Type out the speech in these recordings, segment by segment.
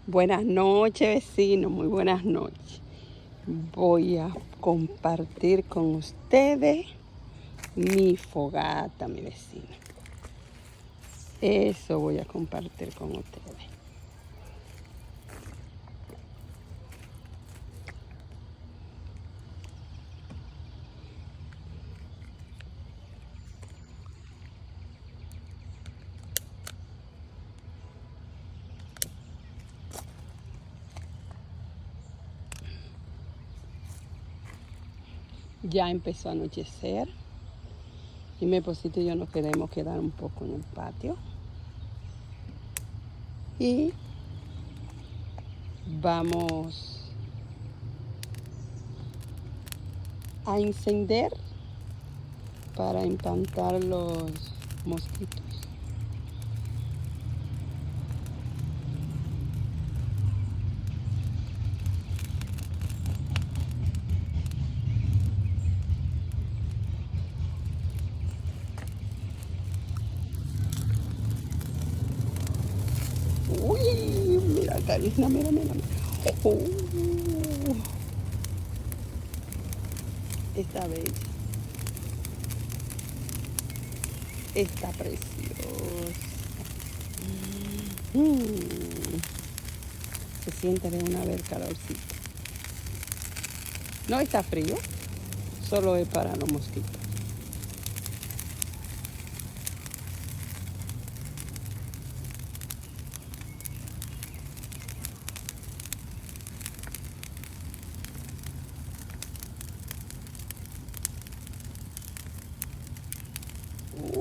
Buenas noches, vecinos, muy buenas noches. Voy a compartir con ustedes mi fogata, mi vecino. Eso voy a compartir con ustedes. Ya empezó a anochecer y mi esposito y yo nos queremos quedar un poco en el patio. Y vamos a encender para espantar los mosquitos. Uy, mira, Karina, mira. Está bella. Está preciosa. Se siente de una vez el calorcito. No está frío, solo es para los mosquitos.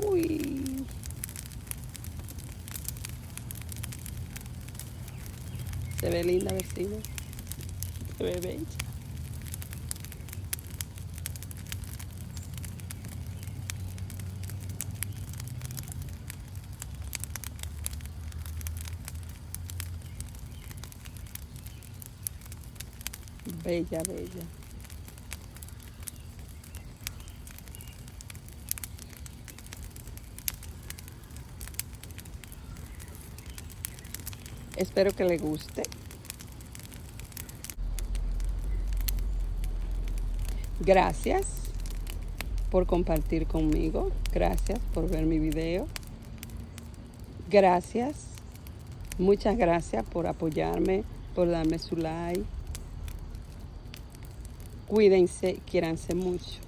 Uy. Se ve linda, vecino. Se ve bella. Bella. Espero que le guste. Gracias por compartir conmigo. Gracias por ver mi video. Gracias. Muchas gracias por apoyarme, por darme su like. Cuídense, quiéranse mucho.